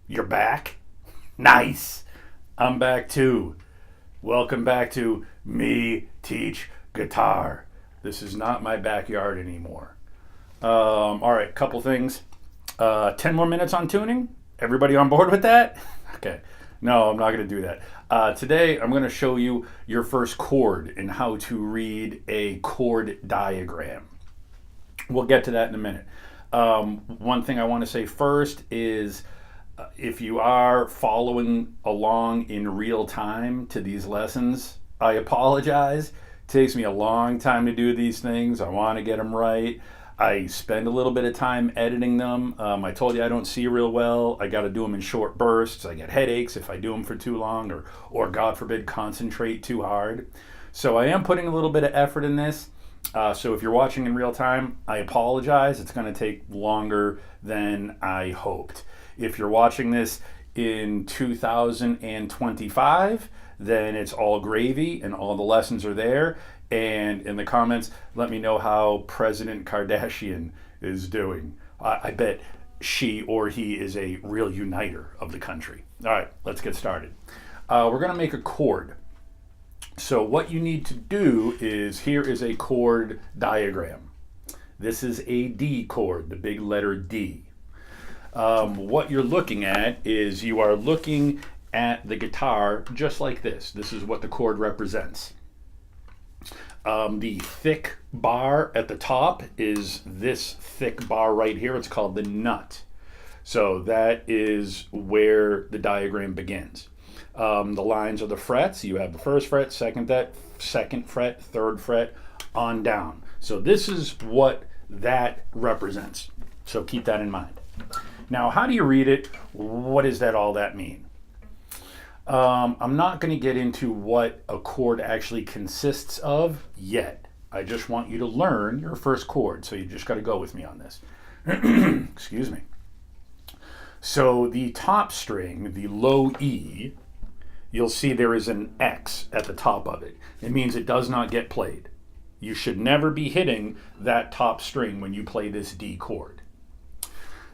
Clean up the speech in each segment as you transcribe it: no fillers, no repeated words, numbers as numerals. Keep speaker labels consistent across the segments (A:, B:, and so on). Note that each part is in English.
A: You're back? Nice. I'm back too. Welcome back to Me Teach Guitar. This is not my backyard anymore. All right, couple things. 10 more minutes on tuning. Everybody on board with that? Okay. No, I'm not going to do that. Today, I'm going to show you your first chord and how to read a chord diagram. We'll get to that in a minute. One thing I want to say first is if you are following along in real time to these lessons, I apologize. It takes me a long time to do these things. I want to get them right. I spend a little bit of time editing them. I told you I don't see real well. I got to do them in short bursts. I get headaches if I do them for too long or God forbid, concentrate too hard. So I am putting a little bit of effort in this. So if you're watching in real time, I apologize. It's going to take longer than I hoped. If you're watching this in 2025, then it's all gravy and all the lessons are there. And in the comments, let me know how President Kardashian is doing. I bet she or he is a real uniter of the country. All right, let's get started. We're going to make a chord. So what you need to do is, here is a chord diagram. This is a D chord, the big letter D. What you're looking at is you are looking at the guitar just like this. This is what the chord represents. The thick bar at the top is this thick bar right here. It's called the nut. So that is where the diagram begins. The lines are the frets. You have the first fret, second fret, third fret, on down. So this is what that represents. So keep that in mind. Now, how do you read it? What does all that mean? I'm not going to get into what a chord actually consists of yet. I just want you to learn your first chord, so you just got to go with me on this. Excuse me. So the top string, the low E, you'll see there is an X at the top of it. It means it does not get played. You should never be hitting that top string when you play this D chord.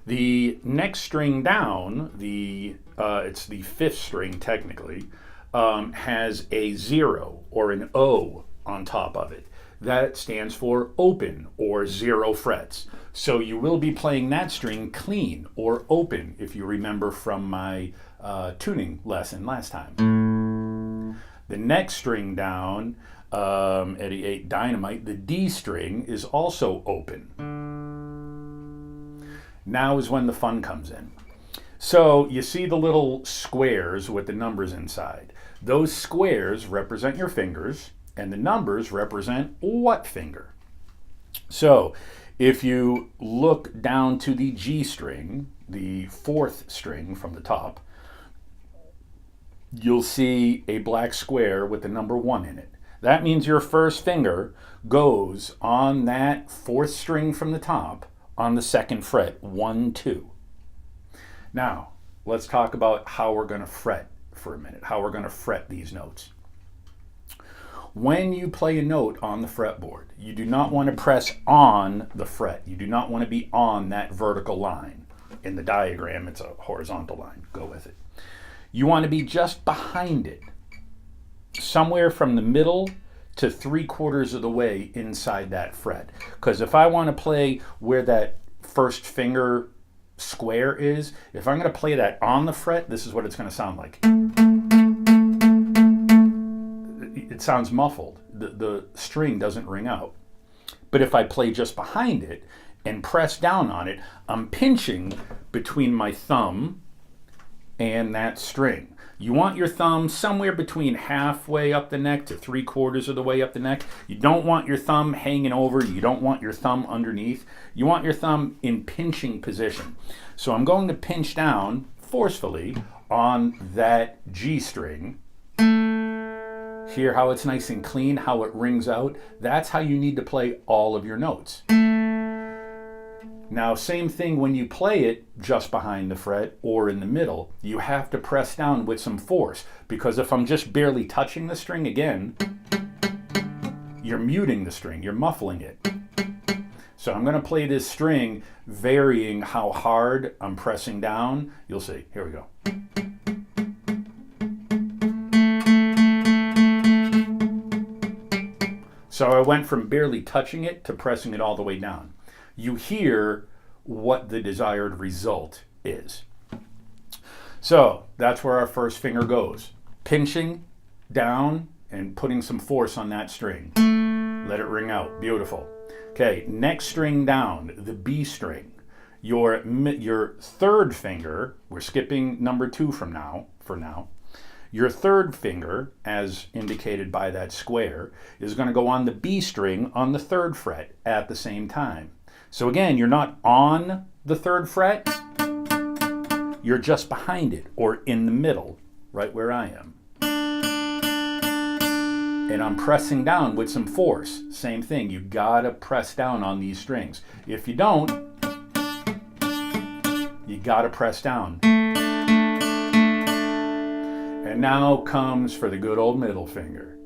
A: The next string down, it's the fifth string technically, has a 0 or an O on top of it. That stands for open or 0 frets. So you will be playing that string clean or open, if you remember from my tuning lesson last time. The next string down, Eddie 8 Dynamite, the D string is also open. Now is when the fun comes in. So you see the little squares with the numbers inside. Those squares represent your fingers, and the numbers represent what finger? So if you look down to the G string, the fourth string from the top, you'll see a black square with the number 1 in it. That means your first finger goes on that fourth string from the top on the second fret, 1, 2. Now, let's talk about how we're going to fret for a minute, how we're going to fret these notes. When you play a note on the fretboard, you do not want to press on the fret. You do not want to be on that vertical line. In the diagram, it's a horizontal line. Go with it. You want to be just behind it, somewhere from the middle to 3/4 of the way inside that fret. Because if I want to play where that first finger square is, if I'm going to play that on the fret, this is what it's going to sound like. It sounds muffled. The string doesn't ring out. But if I play just behind it and press down on it, I'm pinching between my thumb and that string. You want your thumb somewhere between halfway up the neck to 3/4 of the way up the neck. You don't want your thumb hanging over. You don't want your thumb underneath. You want your thumb in pinching position. So I'm going to pinch down forcefully on that G string. Hear how it's nice and clean, how it rings out? That's how you need to play all of your notes. Now, same thing when you play it just behind the fret or in the middle, you have to press down with some force, because if I'm just barely touching the string again, you're muting the string, you're muffling it. So I'm going to play this string varying how hard I'm pressing down. You'll see. Here we go. So I went from barely touching it to pressing it all the way down. You hear what the desired result is. So that's where our first finger goes. Pinching down and putting some force on that string. Let it ring out. Beautiful. Okay, next string down, the B string. Your third finger, we're skipping number 2 for now. Your third finger, as indicated by that square, is going to go on the B string on the 3rd fret at the same time. So again, you're not on the 3rd fret, you're just behind it or in the middle, right where I am. And I'm pressing down with some force. Same thing, you gotta press down on these strings. If you don't, you gotta press down. And now comes for the good old middle finger.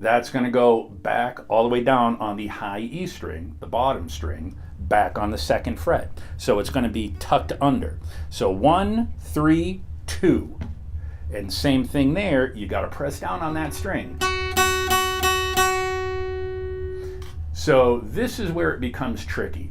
A: That's gonna go back all the way down on the high E string, the bottom string, back on the 2nd fret. So it's gonna be tucked under. So 1, 3, 2. And same thing there, you gotta press down on that string. So this is where it becomes tricky.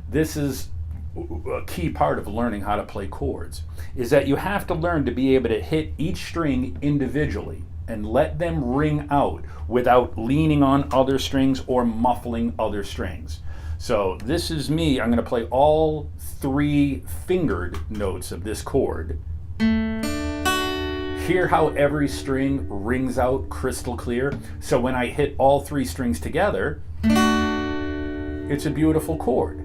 A: This is a key part of learning how to play chords, is that you have to learn to be able to hit each string individually and let them ring out without leaning on other strings or muffling other strings. So this is me. I'm going to play all 3 fingered notes of this chord. Hear how every string rings out crystal clear. So when I hit all 3 strings together, it's a beautiful chord.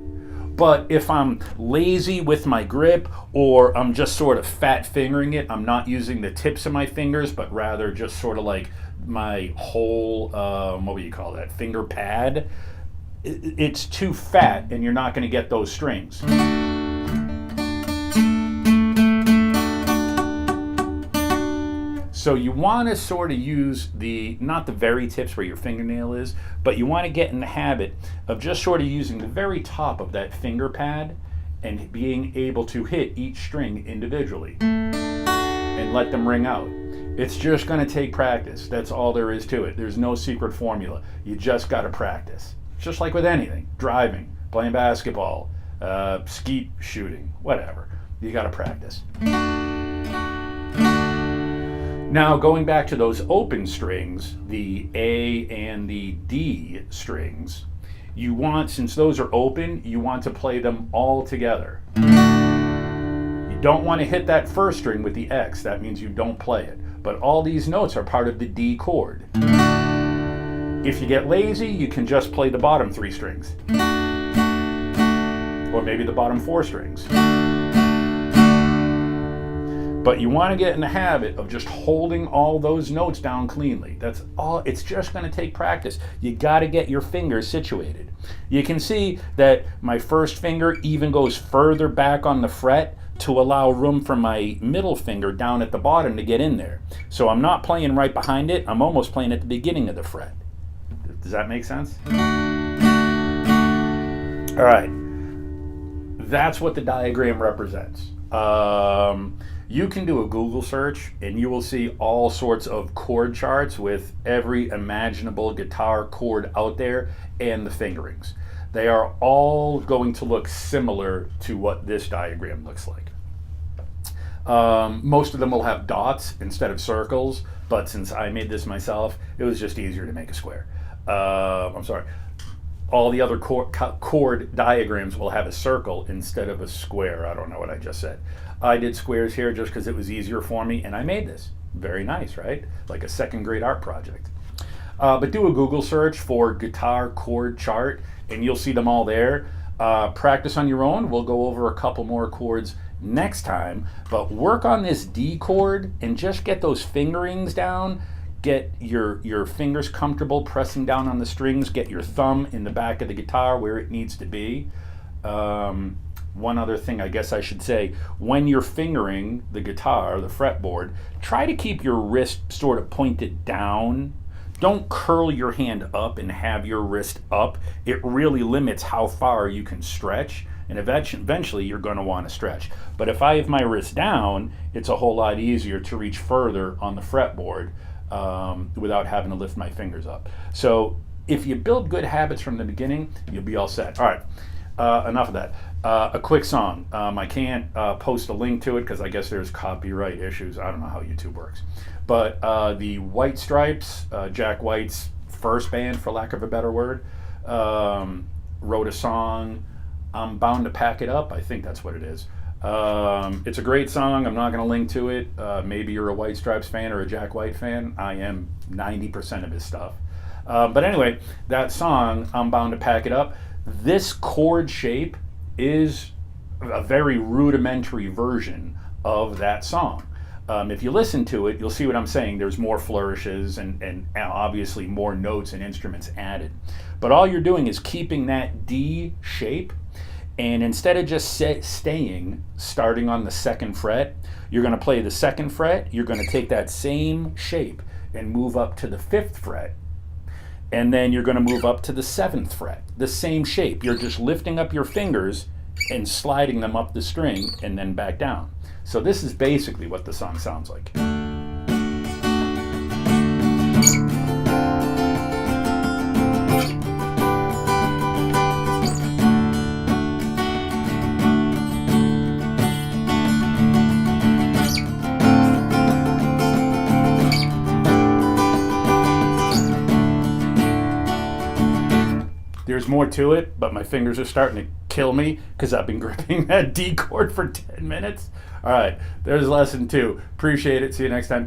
A: But if I'm lazy with my grip, or I'm just sort of fat fingering it, I'm not using the tips of my fingers, but rather just sort of like my whole, what would you call that, finger pad, it's too fat and you're not going to get those strings. So you want to sort of use not the very tips where your fingernail is, but you want to get in the habit of just sort of using the very top of that finger pad and being able to hit each string individually and let them ring out. It's just going to take practice. That's all there is to it. There's no secret formula. You just got to practice. Just like with anything, driving, playing basketball, skeet shooting, whatever. You got to practice. Now, going back to those open strings, the A and the D strings, you want, since those are open, you want to play them all together. You don't want to hit that first string with the X. That means you don't play it. But all these notes are part of the D chord. If you get lazy, you can just play the bottom 3 strings. Or maybe the bottom 4 strings. But you want to get in the habit of just holding all those notes down cleanly. That's all. It's just going to take practice. You got to get your fingers situated. You can see that my first finger even goes further back on the fret to allow room for my middle finger down at the bottom to get in there. So I'm not playing right behind it. I'm almost playing at the beginning of the fret. Does that make sense? All right. That's what the diagram represents. You can do a Google search and you will see all sorts of chord charts with every imaginable guitar chord out there and the fingerings. They are all going to look similar to what this diagram looks like. Most of them will have dots instead of circles, but since I made this myself, it was just easier to make a square. I'm sorry. All the other chord diagrams will have a circle instead of a square. I don't know what I just said. I did squares here just because it was easier for me, and I made this. Very nice, right? Like a 2nd grade art project. But do a Google search for guitar chord chart, and you'll see them all there. Practice on your own. We'll go over a couple more chords next time, but work on this D chord and just get those fingerings down. Get your fingers comfortable pressing down on the strings. Get your thumb in the back of the guitar where it needs to be. One other thing I guess I should say, when you're fingering the guitar, the fretboard, try to keep your wrist sort of pointed down don't curl your hand up and have your wrist up. It really limits how far you can stretch, and eventually you're going to want to stretch. But if I have my wrist down, it's a whole lot easier to reach further on the fretboard without having to lift my fingers up. So if you build good habits from the beginning, you'll be all set. All right, enough of that. A quick song. I can't post a link to it because I guess there's copyright issues. I don't know how YouTube works. But the White Stripes, Jack White's first band, for lack of a better word, wrote a song, I'm Bound to Pack It Up. I think that's what it is. It's a great song. I'm not going to link to it. Maybe you're a White Stripes fan or a Jack White fan. I am 90% of his stuff. But anyway, that song, I'm Bound to Pack It Up, this chord shape is a very rudimentary version of that song. If you listen to it, you'll see what I'm saying. There's more flourishes and obviously more notes and instruments added. But all you're doing is keeping that D shape, and instead of just starting on the 2nd fret, you're going to play the 2nd fret, you're going to take that same shape and move up to the 5th fret, and then you're going to move up to the 7th fret, the same shape. You're just lifting up your fingers and sliding them up the string and then back down. So this is basically what the song sounds like. There's more to it, but my fingers are starting to kill me because I've been gripping that D chord for 10 minutes. All right, there's lesson 2. Appreciate it. See you next time.